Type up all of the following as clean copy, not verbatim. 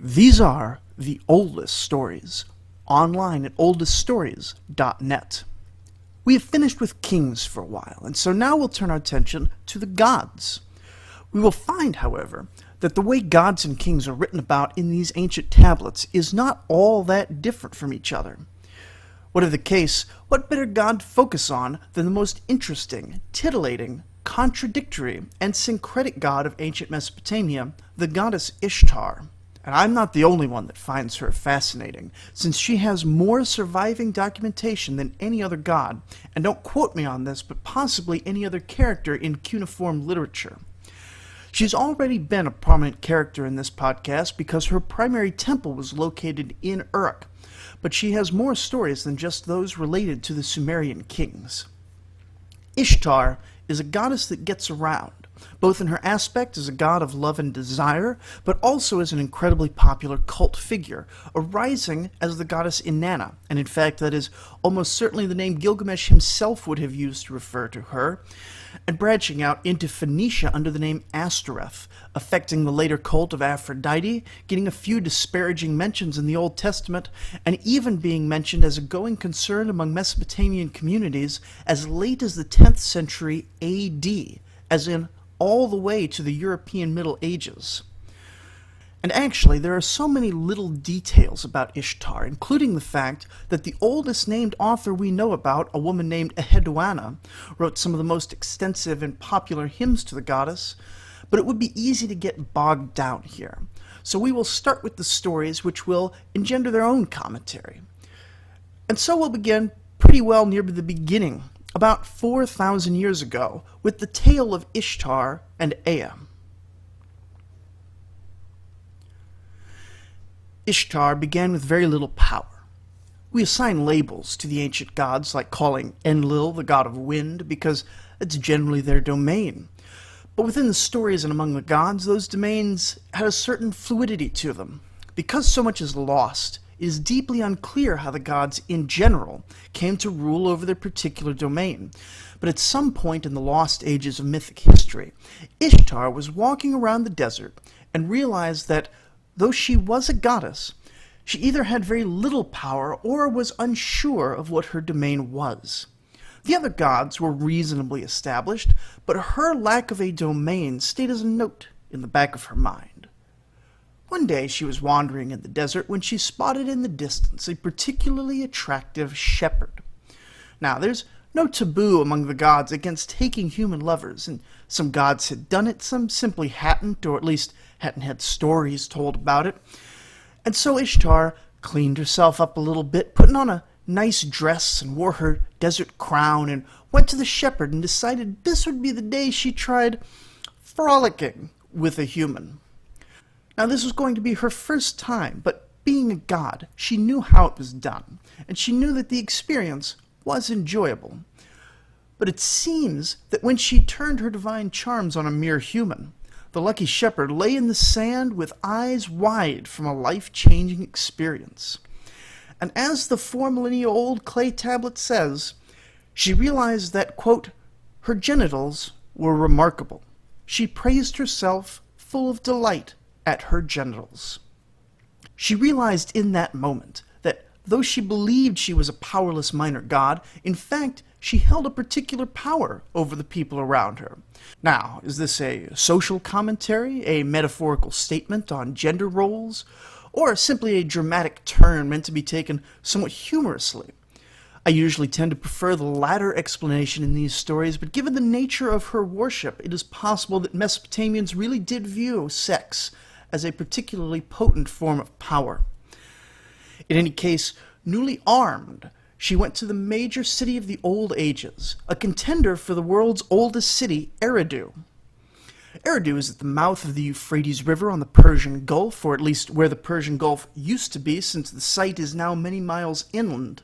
These are the oldest stories, online at oldeststories.net. We have finished with kings for a while, and so now we'll turn our attention to the gods. We will find, however, that the way gods and kings are written about in these ancient tablets is not all that different from each other. Whatever the case, what better god to focus on than the most interesting, titillating, contradictory, and syncretic god of ancient Mesopotamia, the goddess Ishtar. And I'm not the only one that finds her fascinating, since she has more surviving documentation than any other god, and don't quote me on this, but possibly any other character in cuneiform literature. She's already been a prominent character in this podcast because her primary temple was located in Uruk, but she has more stories than just those related to the Sumerian kings. Ishtar is a goddess that gets around, both in her aspect as a god of love and desire, but also as an incredibly popular cult figure, arising as the goddess Inanna, and in fact that is almost certainly the name Gilgamesh himself would have used to refer to her, and branching out into Phoenicia under the name Ashtoreth, affecting the later cult of Aphrodite, getting a few disparaging mentions in the Old Testament, and even being mentioned as a going concern among Mesopotamian communities as late as the 10th century AD, as in all the way to the European Middle Ages. And actually, there are so many little details about Ishtar, including the fact that the oldest named author we know about, a woman named Enki, wrote some of the most extensive and popular hymns to the goddess, but it would be easy to get bogged down here. So we will start with the stories which will engender their own commentary. And so we'll begin pretty well near the beginning, about 4,000 years ago, with the tale of Ishtar and Ebih. Ishtar began with very little power. We assign labels to the ancient gods, like calling Enlil the god of wind, because it's generally their domain. But within the stories and among the gods, those domains had a certain fluidity to them. Because so much is lost, it is deeply unclear how the gods in general came to rule over their particular domain. But at some point in the lost ages of mythic history, Ishtar was walking around the desert and realized that though she was a goddess, she either had very little power or was unsure of what her domain was. The other gods were reasonably established, but her lack of a domain stayed as a note in the back of her mind. One day she was wandering in the desert when she spotted in the distance a particularly attractive shepherd. Now, there's no taboo among the gods against taking human lovers, and some gods had done it, some simply hadn't, or at least hadn't had stories told about it. And so Ishtar cleaned herself up a little bit, putting on a nice dress and wore her desert crown, and went to the shepherd and decided this would be the day she tried frolicking with a human. Now, this was going to be her first time, but being a god, she knew how it was done, and she knew that the experience was enjoyable. But it seems that when she turned her divine charms on a mere human, the lucky shepherd lay in the sand with eyes wide from a life-changing experience. And as the 4-millennia-old clay tablet says, she realized that, quote, her genitals were remarkable. She praised herself, full of delight at her genitals. She realized in that moment that though she believed she was a powerless minor god, in fact, she held a particular power over the people around her. Now, is this a social commentary, a metaphorical statement on gender roles, or simply a dramatic turn meant to be taken somewhat humorously? I usually tend to prefer the latter explanation in these stories, but given the nature of her worship, it is possible that Mesopotamians really did view sex as a particularly potent form of power. In any case, newly armed, she went to the major city of the Old Ages, a contender for the world's oldest city, Eridu. Eridu is at the mouth of the Euphrates River on the Persian Gulf, or at least where the Persian Gulf used to be, since the site is now many miles inland.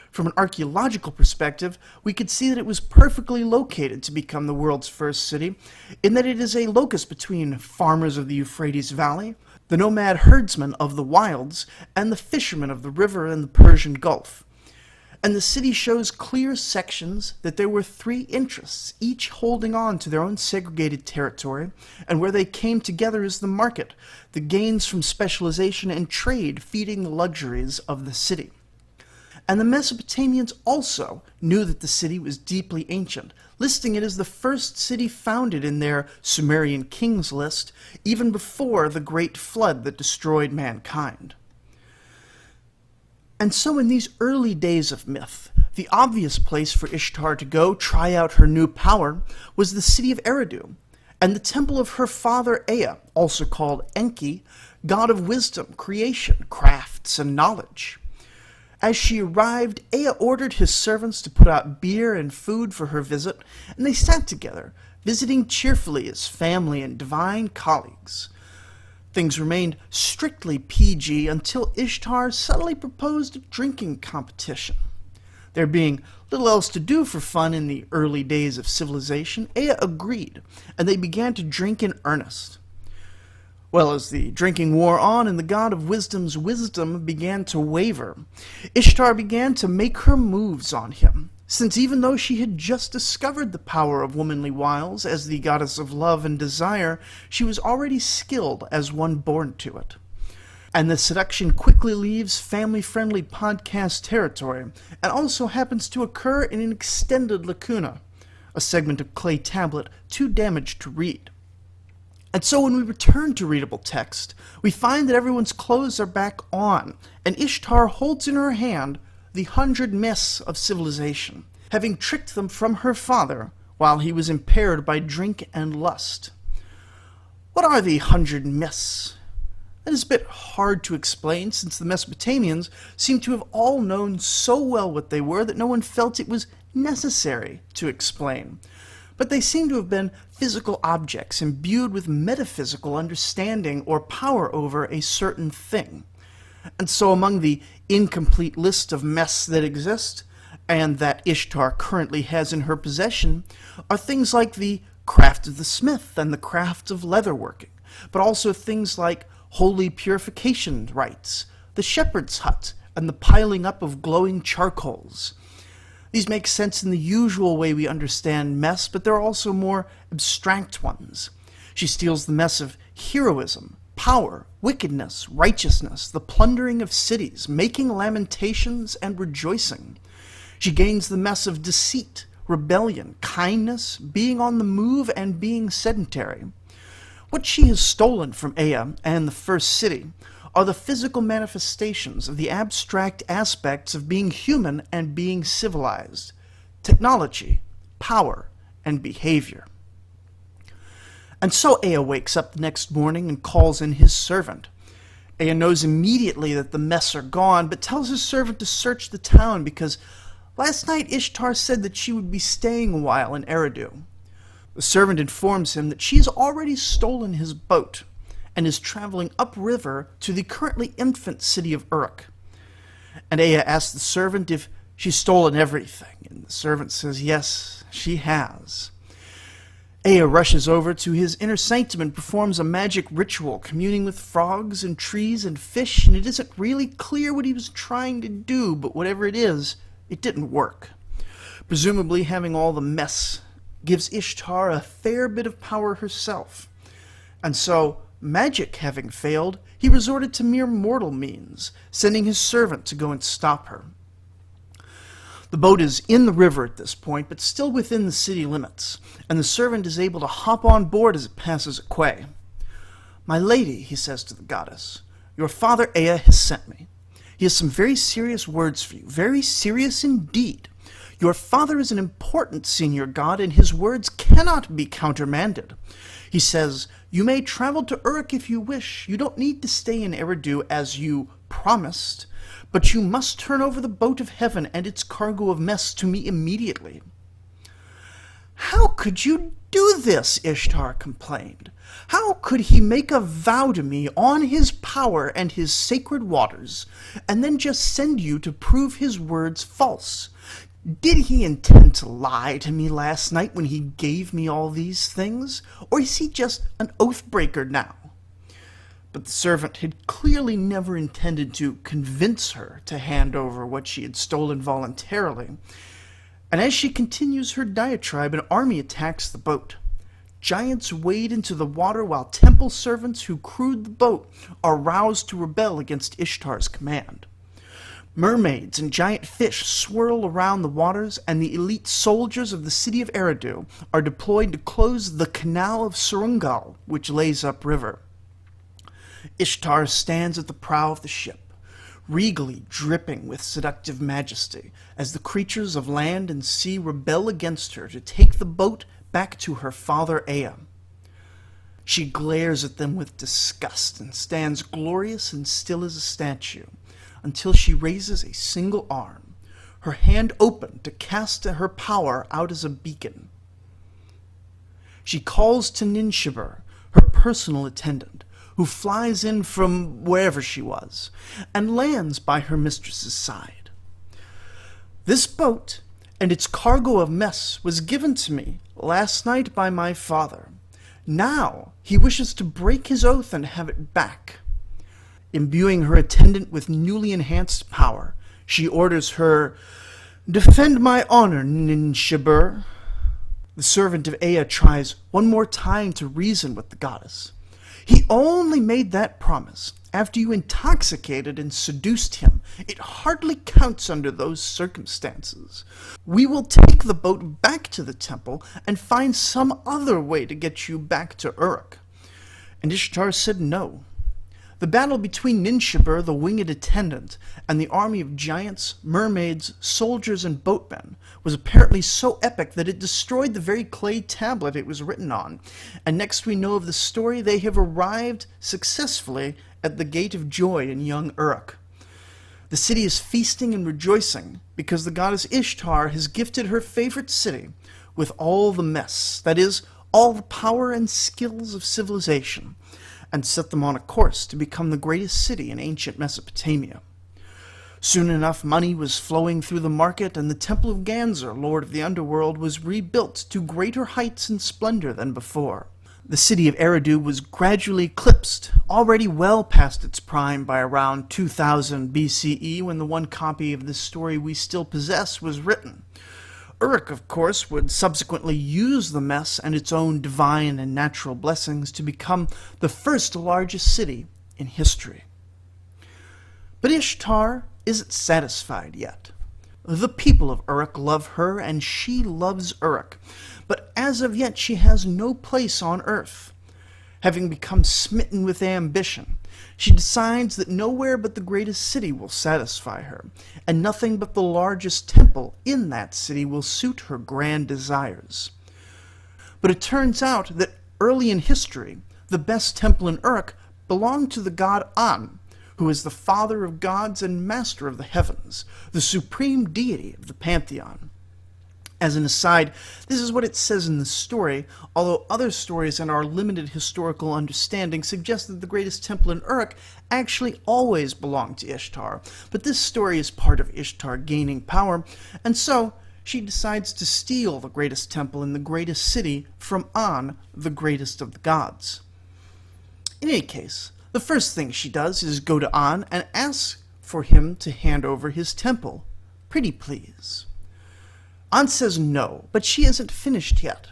From an archaeological perspective, we could see that it was perfectly located to become the world's first city, in that it is a locus between farmers of the Euphrates Valley, the nomad herdsmen of the wilds, and the fishermen of the river and the Persian Gulf. And the city shows clear sections that there were three interests, each holding on to their own segregated territory, and where they came together is the market, the gains from specialization and trade feeding the luxuries of the city. And the Mesopotamians also knew that the city was deeply ancient, listing it as the first city founded in their Sumerian kings list, even before the great flood that destroyed mankind. And so in these early days of myth, the obvious place for Ishtar to go try out her new power was the city of Eridu, and the temple of her father Ea, also called Enki, god of wisdom, creation, crafts, and knowledge. As she arrived, Ea ordered his servants to put out beer and food for her visit, and they sat together, visiting cheerfully as family and divine colleagues. Things remained strictly PG until Ishtar suddenly proposed a drinking competition. There being little else to do for fun in the early days of civilization, Ea agreed, and they began to drink in earnest. Well, as the drinking wore on and the god of wisdom's wisdom began to waver, Ishtar began to make her moves on him, since even though she had just discovered the power of womanly wiles as the goddess of love and desire, she was already skilled as one born to it. And the seduction quickly leaves family-friendly podcast territory, and also happens to occur in an extended lacuna, a segment of clay tablet too damaged to read. And so when we return to readable text, we find that everyone's clothes are back on, and Ishtar holds in her hand the 100 myths of civilization, having tricked them from her father while he was impaired by drink and lust. What are the 100 myths? That is a bit hard to explain, since the Mesopotamians seem to have all known so well what they were that no one felt it was necessary to explain. But they seem to have been physical objects imbued with metaphysical understanding or power over a certain thing. And so among the incomplete list of myths that exist, and that Ishtar currently has in her possession, are things like the craft of the smith and the craft of leatherworking, but also things like holy purification rites, the shepherd's hut, and the piling up of glowing charcoals. These make sense in the usual way we understand mess, but there are also more abstract ones. She steals the mess of heroism, power, wickedness, righteousness, the plundering of cities, making lamentations and rejoicing. She gains the mess of deceit, rebellion, kindness, being on the move, and being sedentary. What she has stolen from Ea and the first city are the physical manifestations of the abstract aspects of being human and being civilized: technology, power, and behavior. And so Ea wakes up the next morning and calls in his servant. Ea knows immediately that the mess are gone, but tells his servant to search the town because last night Ishtar said that she would be staying a while in Eridu. The servant informs him that she has already stolen his boat and is traveling upriver to the currently infant city of Uruk. And Ea asks the servant if she's stolen everything, and the servant says yes, she has. Ea rushes over to his inner sanctum and performs a magic ritual, communing with frogs and trees and fish, and it isn't really clear what he was trying to do, but whatever it is, it didn't work. Presumably having all the mess gives Ishtar a fair bit of power herself. And so, magic having failed, he resorted to mere mortal means, sending his servant to go and stop her. The boat is in the river at this point, but still within the city limits, and the servant is able to hop on board as it passes a quay. "My lady," he says to the goddess, "your father Ea has sent me. He has some very serious words for you, very serious indeed. Your father is an important senior god, and his words cannot be countermanded. He says, you may travel to Uruk if you wish. You don't need to stay in Eridu as you promised, but you must turn over the boat of heaven and its cargo of mess to me immediately." "How could you do this?" Ishtar complained. "How could he make a vow to me on his power and his sacred waters, and then just send you to prove his words false? Did he intend to lie to me last night when he gave me all these things, or is he just an oath breaker now?" But the servant had clearly never intended to convince her to hand over what she had stolen voluntarily. And as she continues her diatribe, an army attacks the boat. Giants wade into the water while temple servants who crewed the boat are roused to rebel against Ishtar's command. Mermaids and giant fish swirl around the waters, and the elite soldiers of the city of Eridu are deployed to close the canal of Surungal, which lays upriver. Ishtar stands at the prow of the ship, regally dripping with seductive majesty, as the creatures of land and sea rebel against her to take the boat back to her father Ea. She glares at them with disgust and stands glorious and still as a statue, until she raises a single arm, her hand open to cast her power out as a beacon. She calls to Ninshibur, her personal attendant, who flies in from wherever she was, and lands by her mistress's side. This boat and its cargo of mess was given to me last night by my father. Now he wishes to break his oath and have it back. Imbuing her attendant with newly enhanced power, she orders her, "Defend my honor, Ninshibur." The servant of Ea tries one more time to reason with the goddess. "He only made that promise after you intoxicated and seduced him. It hardly counts under those circumstances. We will take the boat back to the temple and find some other way to get you back to Uruk." And Ishtar said no. The battle between Ninshibur, the winged attendant, and the army of giants, mermaids, soldiers, and boatmen was apparently so epic that it destroyed the very clay tablet it was written on, and next we know of the story, they have arrived successfully at the Gate of Joy in young Uruk. The city is feasting and rejoicing because the goddess Ishtar has gifted her favorite city with all the mess, that is, all the power and skills of civilization, and set them on a course to become the greatest city in ancient Mesopotamia. Soon enough, money was flowing through the market, and the Temple of Ganzer, lord of the underworld, was rebuilt to greater heights and splendor than before. The city of Eridu was gradually eclipsed, already well past its prime by around 2000 BCE, when the one copy of this story we still possess was written. Uruk, of course, would subsequently use the mess and its own divine and natural blessings to become the first largest city in history. But Ishtar isn't satisfied yet. The people of Uruk love her, and she loves Uruk, but as of yet she has no place on earth. Having become smitten with ambition, she decides that nowhere but the greatest city will satisfy her, and nothing but the largest temple in that city will suit her grand desires. But it turns out that early in history, the best temple in Uruk belonged to the god An, who is the father of gods and master of the heavens, the supreme deity of the pantheon. As an aside, this is what it says in the story, although other stories and our limited historical understanding suggest that the greatest temple in Uruk actually always belonged to Ishtar. But this story is part of Ishtar gaining power, and so she decides to steal the greatest temple in the greatest city from An, the greatest of the gods. In any case, the first thing she does is go to An and ask for him to hand over his temple. Pretty please. An says no, but she isn't finished yet.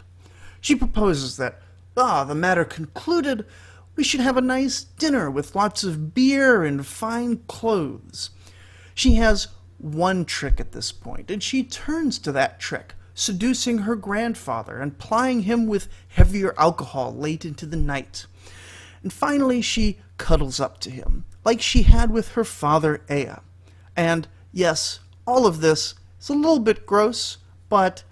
She proposes that, the matter concluded, we should have a nice dinner with lots of beer and fine clothes. She has one trick at this point, and she turns to that trick, seducing her grandfather and plying him with heavier alcohol late into the night. And finally she cuddles up to him, like she had with her father Ea. And yes, all of this is a little bit gross, but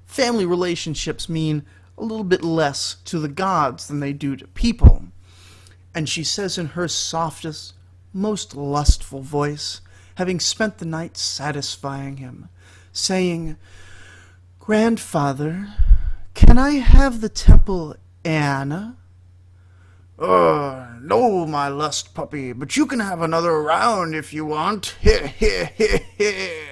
family relationships mean a little bit less to the gods than they do to people. And she says in her softest, most lustful voice, having spent the night satisfying him, saying, "Grandfather, can I have the temple Anna?" No, my lust puppy, but you can have another round if you want. Heh, heh, heh, heh.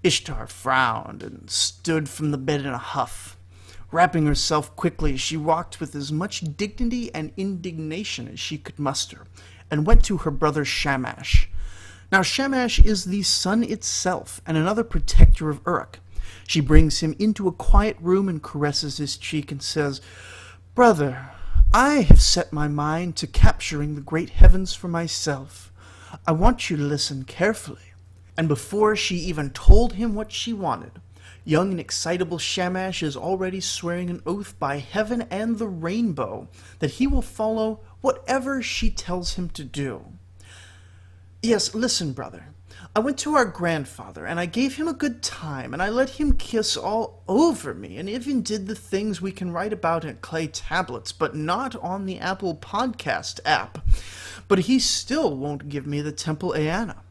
Ishtar frowned and stood from the bed in a huff, Wrapping herself quickly, she walked with as much dignity and indignation as she could muster, and went to her brother Shamash. Now Shamash is the sun itself, and another protector of Uruk. She brings him into a quiet room and caresses his cheek and says, "Brother, I have set my mind to capturing the great heavens for myself. I want you to listen carefully." And before she even told him what she wanted, young and excitable Shamash is already swearing an oath by heaven and the rainbow that he will follow whatever she tells him to do. "Yes, listen, brother. I went to our grandfather, and I gave him a good time, and I let him kiss all over me, and even did the things we can write about in clay tablets, but not on the Apple Podcast app. But he still won't give me the Temple Eanna.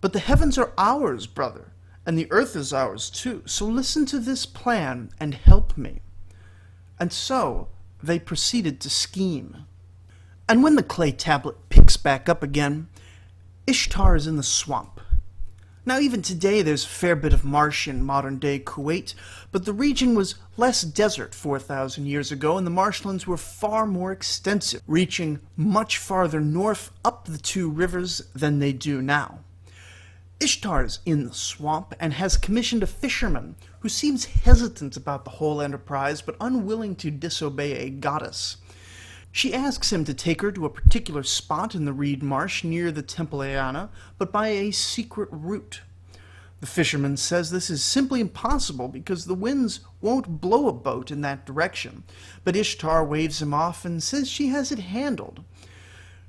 But the heavens are ours, brother, and the earth is ours too, so listen to this plan and help me." And so they proceeded to scheme. And when the clay tablet picks back up again, Ishtar is in the swamp. Now even today there's a fair bit of marsh in modern-day Kuwait, but the region was less desert 4,000 years ago, and the marshlands were far more extensive, reaching much farther north up the two rivers than they do now. Ishtar's in the swamp and has commissioned a fisherman who seems hesitant about the whole enterprise but unwilling to disobey a goddess. She asks him to take her to a particular spot in the reed marsh near the Temple Eanna, but by a secret route. The fisherman says this is simply impossible because the winds won't blow a boat in that direction, but Ishtar waves him off and says she has it handled.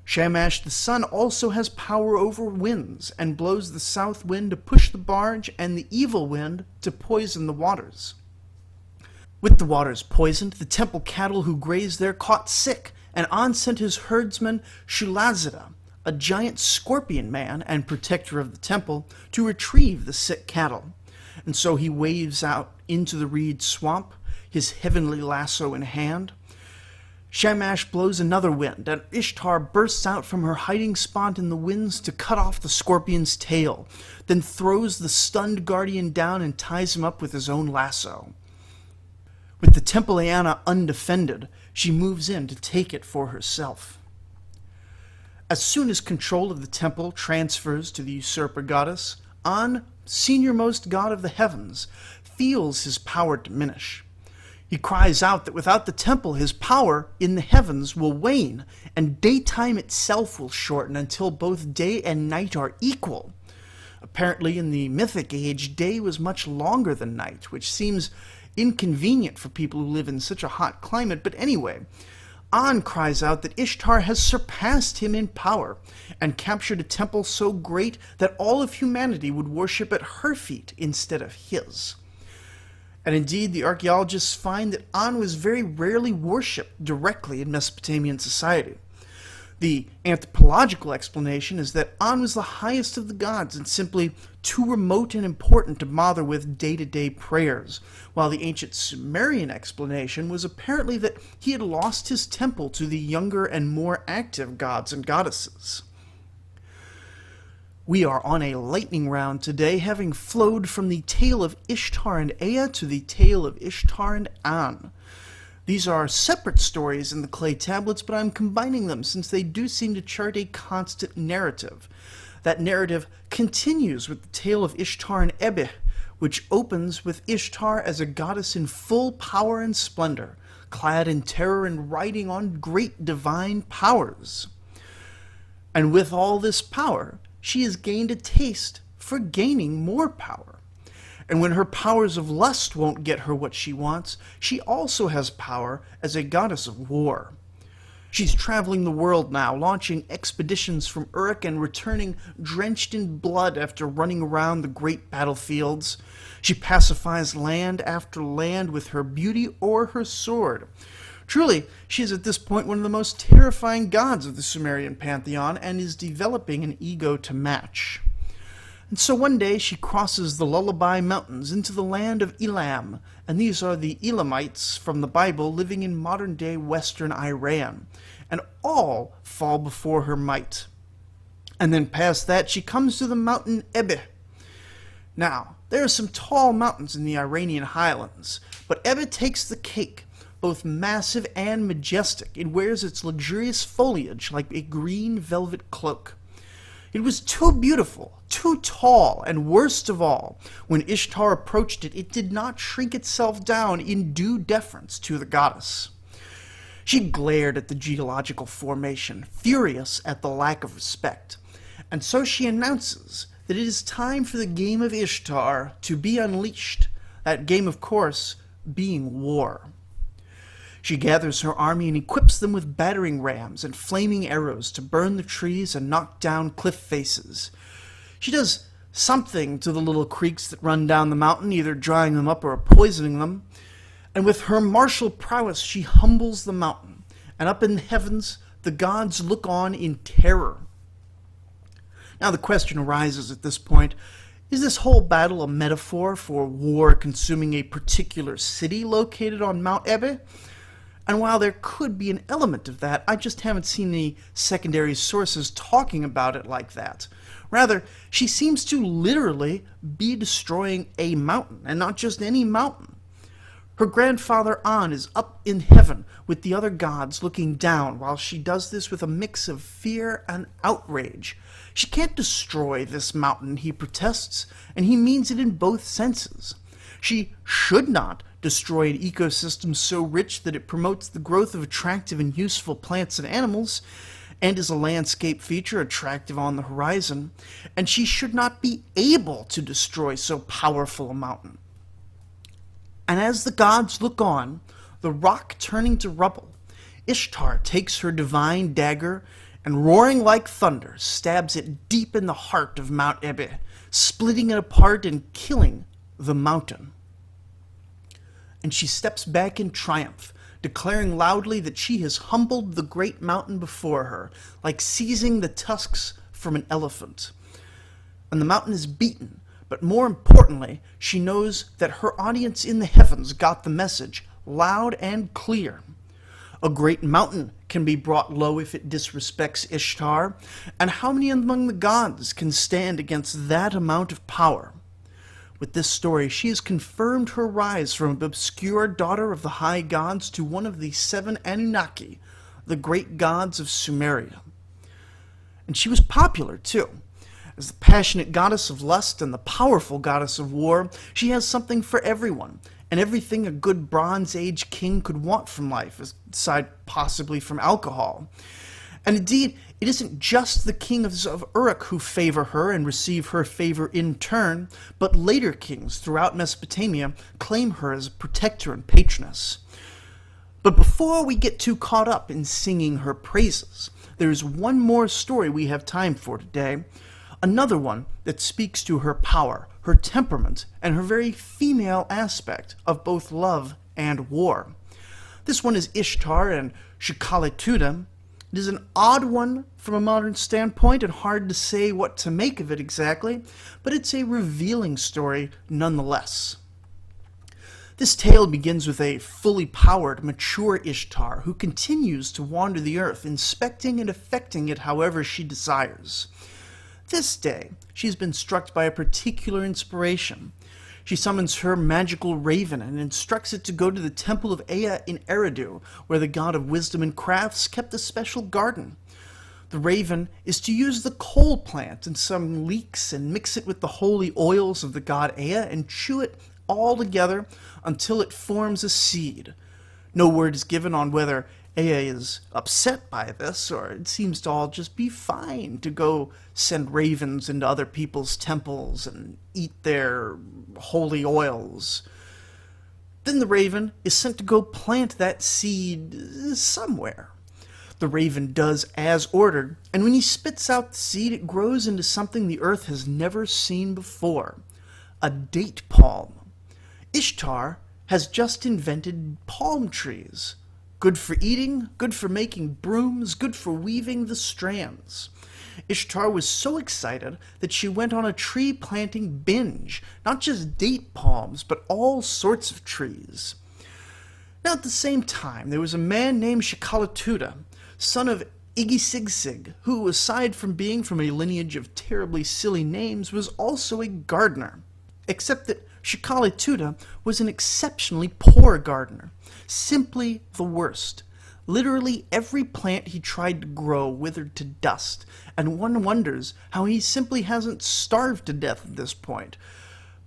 Shamash the sun also has power over winds and blows the south wind to push the barge and the evil wind to poison the waters. With the waters poisoned, the temple cattle who grazed there caught sick, and On sent his herdsman Shulazada, a giant scorpion man and protector of the temple, to retrieve the sick cattle. And so he waves out into the reed swamp, his heavenly lasso in hand. Shamash blows another wind, and Ishtar bursts out from her hiding spot in the winds to cut off the scorpion's tail, then throws the stunned guardian down and ties him up with his own lasso. With the Temple Eanna undefended, she moves in to take it for herself. As soon as control of the temple transfers to the usurper goddess, An, senior-most god of the heavens, feels his power diminish. He cries out that without the temple, his power in the heavens will wane, and daytime itself will shorten until both day and night are equal. Apparently, in the mythic age, day was much longer than night, which seems inconvenient for people who live in such a hot climate, but anyway, An cries out that Ishtar has surpassed him in power, and captured a temple so great that all of humanity would worship at her feet instead of his. And indeed, the archaeologists find that An was very rarely worshipped directly in Mesopotamian society. The anthropological explanation is that An was the highest of the gods and simply too remote and important to bother with day-to-day prayers, while the ancient Sumerian explanation was apparently that he had lost his temple to the younger and more active gods and goddesses. We are on a lightning round today, having flowed from the tale of Ishtar and Ea to the tale of Ishtar and An. These are separate stories in the clay tablets, but I'm combining them since they do seem to chart a constant narrative. That narrative continues with the tale of Ishtar and Ebih, which opens with Ishtar as a goddess in full power and splendor, clad in terror and riding on great divine powers. And with all this power, she has gained a taste for gaining more power. And when her powers of lust won't get her what she wants, she also has power as a goddess of war. She's traveling the world now, launching expeditions from Uruk and returning drenched in blood after running around the great battlefields. She pacifies land after land with her beauty or her sword. Truly, she is at this point one of the most terrifying gods of the Sumerian pantheon and is developing an ego to match. And so one day she crosses the Lullaby Mountains into the land of Elam, and these are the Elamites from the Bible living in modern-day western Iran, and all fall before her might. And then past that she comes to the mountain Ebih. Now, there are some tall mountains in the Iranian highlands, But Ebih takes the cake, both massive and majestic. It wears its luxurious foliage like a green velvet cloak. It was too beautiful, too tall, and worst of all, when Ishtar approached it, it did not shrink itself down in due deference to the goddess. She glared at the geological formation, furious at the lack of respect, and so she announces that it is time for the game of Ishtar to be unleashed, that game, of course, being war. She gathers her army and equips them with battering rams and flaming arrows to burn the trees and knock down cliff faces. She does something to the little creeks that run down the mountain, either drying them up or poisoning them, and with her martial prowess she humbles the mountain, and up in the heavens the gods look on in terror. Now the question arises at this point, is this whole battle a metaphor for war consuming a particular city located on Mount Ebih? And while there could be an element of that, I just haven't seen any secondary sources talking about it like that. Rather, she seems to literally be destroying a mountain, and not just any mountain. Her grandfather An is up in heaven with the other gods looking down, while she does this with a mix of fear and outrage. She can't destroy this mountain, he protests, and he means it in both senses. She should not destroy an ecosystem so rich that it promotes the growth of attractive and useful plants and animals, and is a landscape feature attractive on the horizon, and she should not be able to destroy so powerful a mountain. And as the gods look on, the rock turning to rubble, Ishtar takes her divine dagger and, roaring like thunder, stabs it deep in the heart of Mount Ebih, splitting it apart and killing the mountain. And she steps back in triumph, declaring loudly that she has humbled the great mountain before her, like seizing the tusks from an elephant. And the mountain is beaten, but more importantly, she knows that her audience in the heavens got the message loud and clear. A great mountain can be brought low if it disrespects Ishtar, and how many among the gods can stand against that amount of power? With this story, she has confirmed her rise from an obscure daughter of the high gods to one of the 7 Anunnaki, the great gods of Sumeria. And she was popular, too. As the passionate goddess of lust and the powerful goddess of war, she has something for everyone, and everything a good Bronze Age king could want from life, aside possibly from alcohol. And indeed, it isn't just the kings of Uruk who favor her and receive her favor in turn, but later kings throughout Mesopotamia claim her as a protector and patroness. But before we get too caught up in singing her praises, there is one more story we have time for today, another one that speaks to her power, her temperament, and her very female aspect of both love and war. This one is Ishtar and Shakali-Tuditu. It is an odd one from a modern standpoint and hard to say what to make of it exactly, but it's a revealing story nonetheless. This tale begins with a fully powered, mature Ishtar who continues to wander the earth, inspecting and affecting it however she desires. This day, she has been struck by a particular inspiration. She summons her magical raven and instructs it to go to the temple of Ea in Eridu, where the god of wisdom and crafts kept a special garden. The raven is to use the coal plant and some leeks and mix it with the holy oils of the god Ea and chew it all together until it forms a seed. No word is given on whether Ea is upset by this, or it seems to all just be fine to go send ravens into other people's temples and eat their holy oils. Then the raven is sent to go plant that seed somewhere. The raven does as ordered, and when he spits out the seed, it grows into something the earth has never seen before, a date palm. Ishtar has just invented palm trees. Good for eating, good for making brooms, good for weaving the strands. Ishtar was so excited that she went on a tree planting binge, not just date palms, but all sorts of trees. Now at the same time, there was a man named Shakali-Tuditu, son of Igisigsig, who, aside from being from a lineage of terribly silly names, was also a gardener. Except that Shakali-Tuditu was an exceptionally poor gardener, simply the worst. Literally every plant he tried to grow withered to dust, and one wonders how he simply hasn't starved to death at this point.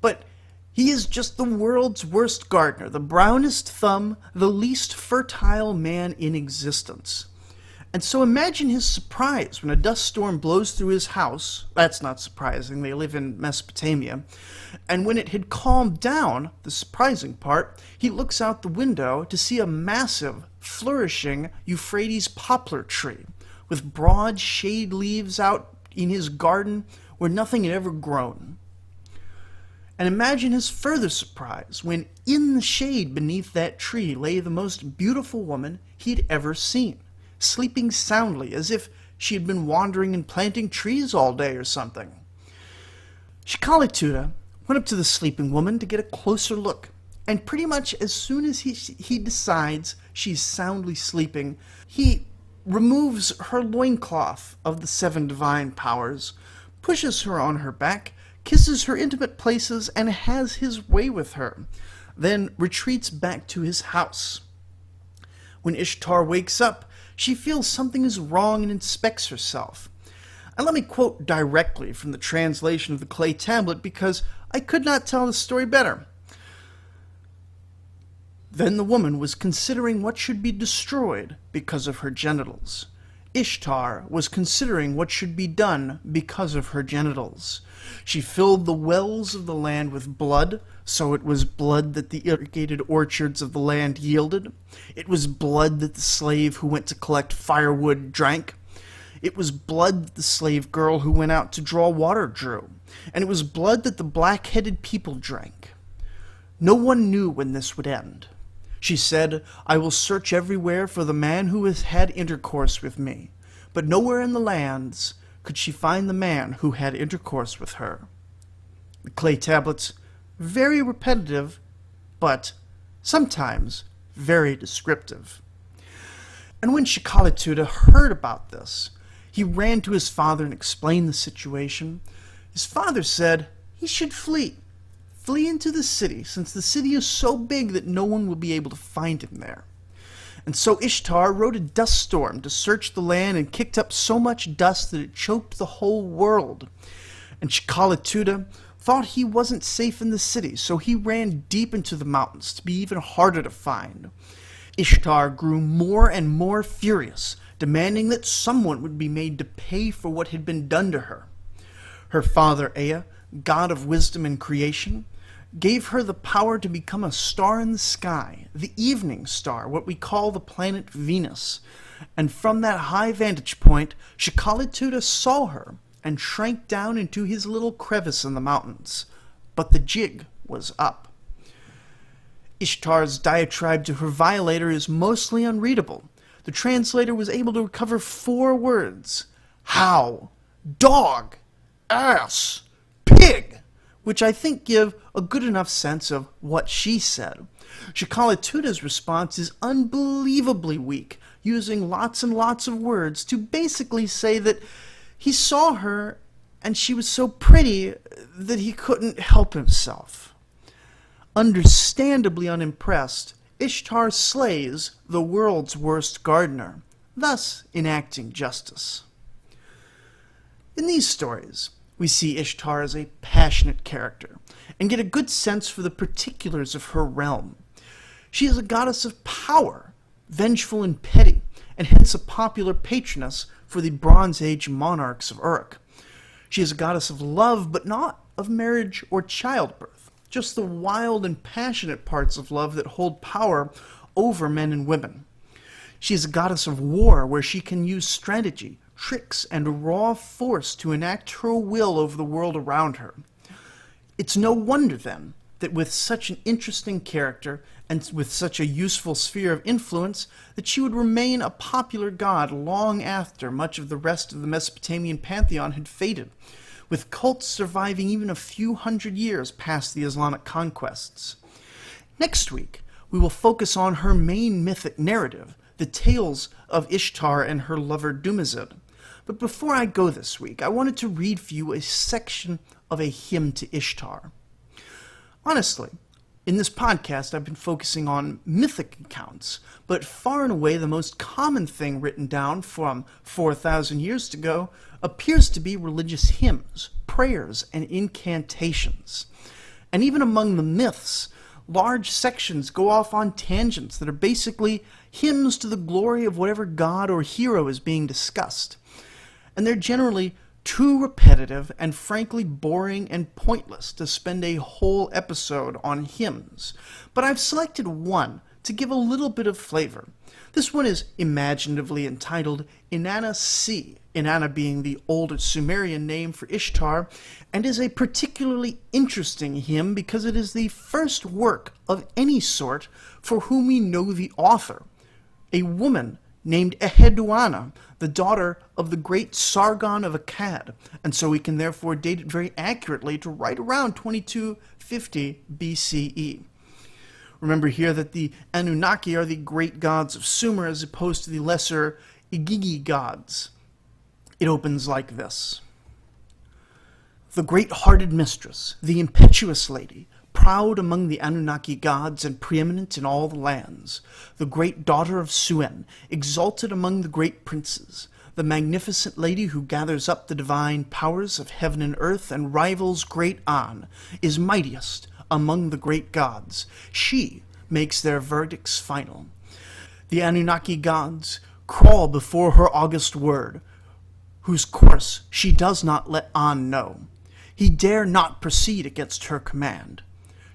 But he is just the world's worst gardener, the brownest thumb, the least fertile man in existence. And so imagine his surprise when a dust storm blows through his house. That's not surprising, they live in Mesopotamia. And when it had calmed down, the surprising part, he looks out the window to see a massive, flourishing Euphrates poplar tree with broad shade leaves out in his garden where nothing had ever grown. And imagine his further surprise when in the shade beneath that tree lay the most beautiful woman he'd ever seen, sleeping soundly as if she had been wandering and planting trees all day or something. Shakali-Tuditu went up to the sleeping woman to get a closer look, and pretty much as soon as he decides she's soundly sleeping, he removes her loincloth of the 7 divine powers, pushes her on her back, kisses her intimate places, and has his way with her, then retreats back to his house. When Ishtar wakes up, she feels something is wrong and inspects herself. And let me quote directly from the translation of the clay tablet because I could not tell the story better. Then the woman was considering what should be destroyed because of her genitals. Ishtar was considering what should be done because of her genitals. She filled the wells of the land with blood, so it was blood that the irrigated orchards of the land yielded. It was blood that the slave who went to collect firewood drank. It was blood that the slave girl who went out to draw water drew. And it was blood that the black-headed people drank. No one knew when this would end. She said, "I will search everywhere for the man who has had intercourse with me." But nowhere in the lands could she find the man who had intercourse with her. The clay tablets, very repetitive, but sometimes very descriptive. And when Shakali-Tuditu heard about this, he ran to his father and explained the situation. His father said he should flee. Flee into the city, since the city is so big that no one will be able to find him there. And so Ishtar rode a dust storm to search the land and kicked up so much dust that it choked the whole world. And Shakali-Tuditu thought he wasn't safe in the city, so he ran deep into the mountains to be even harder to find. Ishtar grew more and more furious, demanding that someone would be made to pay for what had been done to her. Her father Ea, god of wisdom and creation, gave her the power to become a star in the sky, the evening star, what we call the planet Venus. And from that high vantage point, Shakali-Tuditu saw her and shrank down into his little crevice in the mountains. But the jig was up. Ishtar's diatribe to her violator is mostly unreadable. The translator was able to recover 4 words: how, dog, ass, pig, which I think give a good enough sense of what she said. Shakali-Tuditu's response is unbelievably weak, using lots and lots of words to basically say that he saw her and she was so pretty that he couldn't help himself. Understandably unimpressed, Ishtar slays the world's worst gardener, thus enacting justice. In these stories, we see Ishtar as a passionate character, and get a good sense for the particulars of her realm. She is a goddess of power, vengeful and petty, and hence a popular patroness for the Bronze Age monarchs of Uruk. She is a goddess of love, but not of marriage or childbirth, just the wild and passionate parts of love that hold power over men and women. She is a goddess of war, where she can use strategy, tricks, and raw force to enact her will over the world around her. It's no wonder, then, that with such an interesting character and with such a useful sphere of influence, that she would remain a popular god long after much of the rest of the Mesopotamian pantheon had faded, with cults surviving even a few hundred years past the Islamic conquests. Next week, we will focus on her main mythic narrative, the tales of Ishtar and her lover Dumazid. But before I go this week, I wanted to read for you a section of a hymn to Ishtar. Honestly, in this podcast I've been focusing on mythic accounts, but far and away the most common thing written down from 4,000 years ago appears to be religious hymns, prayers, and incantations. And even among the myths, large sections go off on tangents that are basically hymns to the glory of whatever god or hero is being discussed. And they're generally too repetitive and frankly boring and pointless to spend a whole episode on hymns. But I've selected one to give a little bit of flavor. This one is imaginatively entitled Inanna C, Inanna being the old Sumerian name for Ishtar, and is a particularly interesting hymn because it is the first work of any sort for whom we know the author, a woman named Eheduanna, the daughter of the great Sargon of Akkad, and so we can therefore date it very accurately to right around 2250 BCE. Remember here that the Anunnaki are the great gods of Sumer as opposed to the lesser Igigi gods. It opens like this. The great-hearted mistress, the impetuous lady, proud among the Anunnaki gods and preeminent in all the lands, the great daughter of Suen, exalted among the great princes, the magnificent lady who gathers up the divine powers of heaven and earth and rivals great An, is mightiest among the great gods. She makes their verdicts final. The Anunnaki gods crawl before her august word, whose course she does not let An know. He dare not proceed against her command.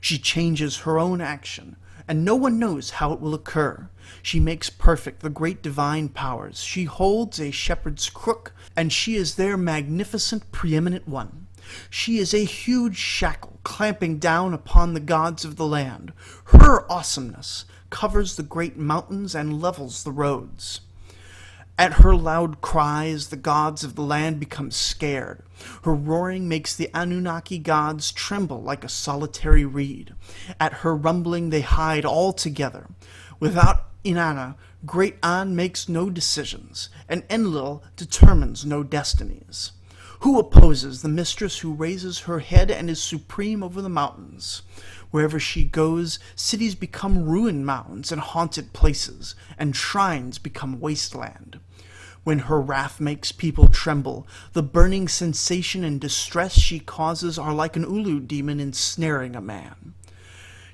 She changes her own action, and no one knows how it will occur. She makes perfect the great divine powers. She holds a shepherd's crook, and she is their magnificent preeminent one. She is a huge shackle clamping down upon the gods of the land. Her awesomeness covers the great mountains and levels the roads. At her loud cries, the gods of the land become scared. Her roaring makes the Anunnaki gods tremble like a solitary reed. At her rumbling, they hide altogether. Without Inanna, great An makes no decisions, and Enlil determines no destinies. Who opposes the mistress who raises her head and is supreme over the mountains? Wherever she goes, cities become ruined mounds and haunted places, and shrines become wasteland. When her wrath makes people tremble, the burning sensation and distress she causes are like an Ulu demon ensnaring a man.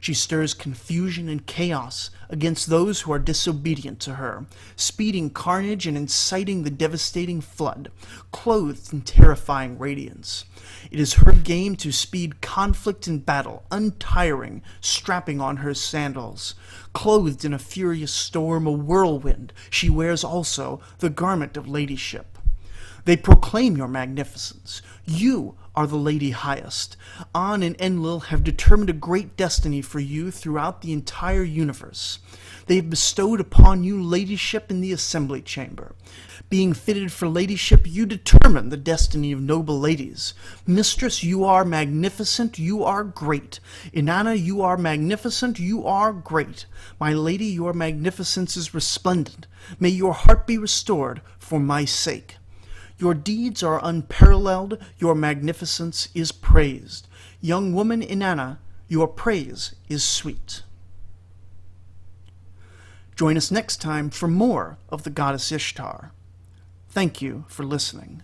She stirs confusion and chaos against those who are disobedient to her, speeding carnage and inciting the devastating flood, clothed in terrifying radiance. It is her game to speed conflict and battle, untiring, strapping on her sandals. Clothed in a furious storm, a whirlwind, she wears also the garment of ladyship. They proclaim your magnificence. You are the lady highest. An and Enlil have determined a great destiny for you throughout the entire universe. They have bestowed upon you ladyship in the assembly chamber. Being fitted for ladyship, you determine the destiny of noble ladies. Mistress, you are magnificent, you are great. Inanna, you are magnificent, you are great. My lady, your magnificence is resplendent. May your heart be restored for my sake. Your deeds are unparalleled, your magnificence is praised. Young woman Inanna, your praise is sweet. Join us next time for more of the goddess Ishtar. Thank you for listening.